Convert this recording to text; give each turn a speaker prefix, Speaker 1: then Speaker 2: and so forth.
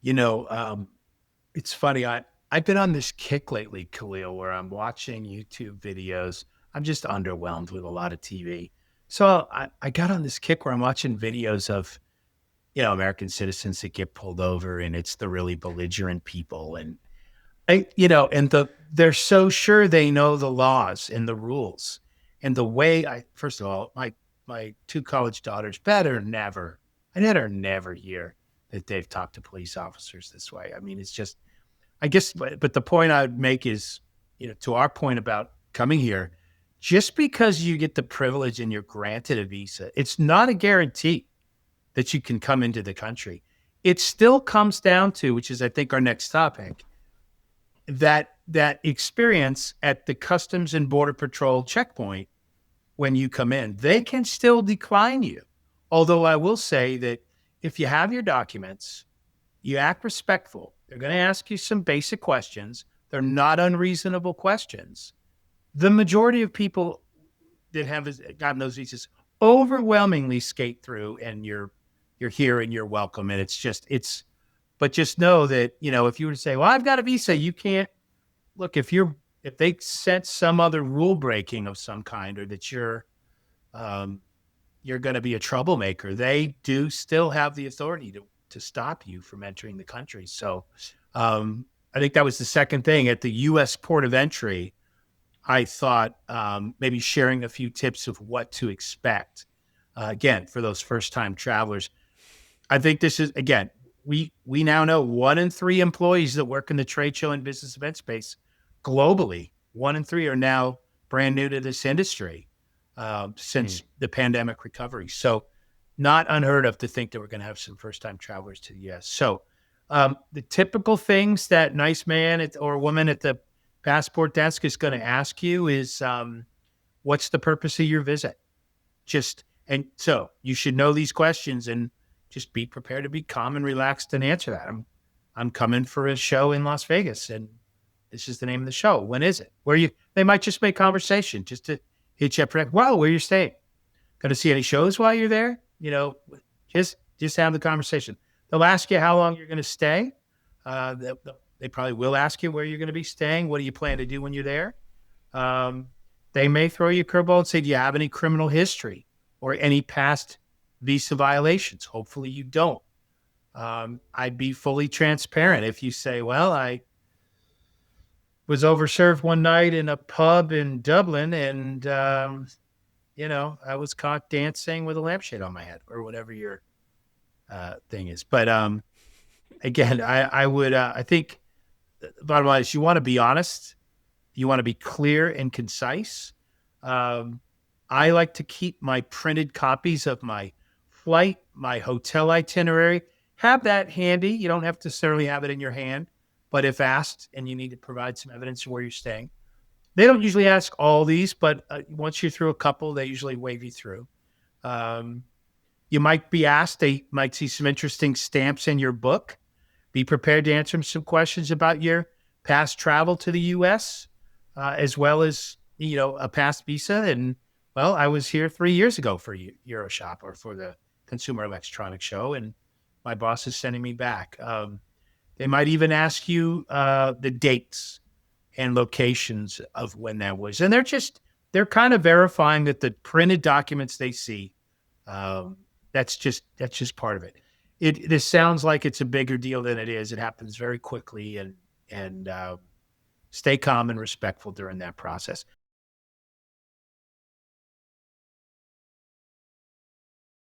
Speaker 1: You know, it's funny. I've been on this kick lately, Khalil, where I'm watching YouTube videos. I'm just underwhelmed with a lot of TV. So I got on this kick where I'm watching videos of, American citizens that get pulled over, and it's the really belligerent people. And they're so sure they know the laws and the rules. And the way first of all, my two college daughters I never hear that they've talked to police officers this way. I mean, it's just, I guess, but the point I would make is, to our point about coming here, just because you get the privilege and you're granted a visa, it's not a guarantee that you can come into the country. It still comes down to, which is, I think, our next topic, that experience at the Customs and Border Patrol checkpoint when you come in. They can still decline you. Although I will say that if you have your documents, you act respectful. They're going to ask you some basic questions. They're not unreasonable questions. The majority of people that have gotten those visas overwhelmingly skate through, and you're here and you're welcome. And but just know that, if you were to say, well, I've got a visa, you can't look, if they sense some other rule breaking of some kind, or that um, you're going to be a troublemaker, they do still have the authority to stop you from entering the country. So I think that was the second thing at the U.S. port of entry. I thought maybe sharing a few tips of what to expect. Again, for those first time travelers, I think this is, again, we now know 1 in 3 employees that work in the trade show and business event space globally, 1 in 3 are now brand new to this industry
Speaker 2: Hmm.
Speaker 1: since the pandemic recovery. So, not unheard of to think that we're going to have some first time travelers to the U.S. So, the typical things that nice man or woman at the passport desk is going to ask you is, what's the purpose of your visit? And so you should know these questions and just be prepared to be calm and relaxed and answer that. I'm coming for a show in Las Vegas, and this is the name of the show. When is it? Where you? They might just make conversation just to hit you up. Wow, where you staying? Going to see any shows while you're there? Just have the conversation. They'll ask you how long you're going to stay. They, they probably will ask you where you're going to be staying. What do you plan to do when you're there? Um, they may throw you a curveball and say, do you have any criminal history or any past visa violations? Hopefully you don't. I'd be fully transparent if you say, well, I was overserved one night in a pub in Dublin, and, I was caught dancing with a lampshade on my head, or whatever your thing is. But again, I think the bottom line is, you want to be honest. You want to be clear and concise. Um, I like to keep my printed copies of my flight, my hotel itinerary. Have that handy. You don't have to necessarily have it in your hand, but if asked and you need to provide some evidence of where you're staying, they don't usually ask all these, but once you're through a couple, they usually wave you through. Um, you might be asked, they might see some interesting stamps in your book. Be prepared to answer some questions about your past travel to the U.S., as well as, a past visa. And, well, I was here 3 years ago for Euroshop or for the Consumer Electronics Show, and my boss is sending me back. They might even ask you the dates and locations of when that was. And they're kind of verifying that the printed documents they see, um, that's just part of it. This sounds like it's a bigger deal than it is. It happens very quickly, and stay calm and respectful during that process.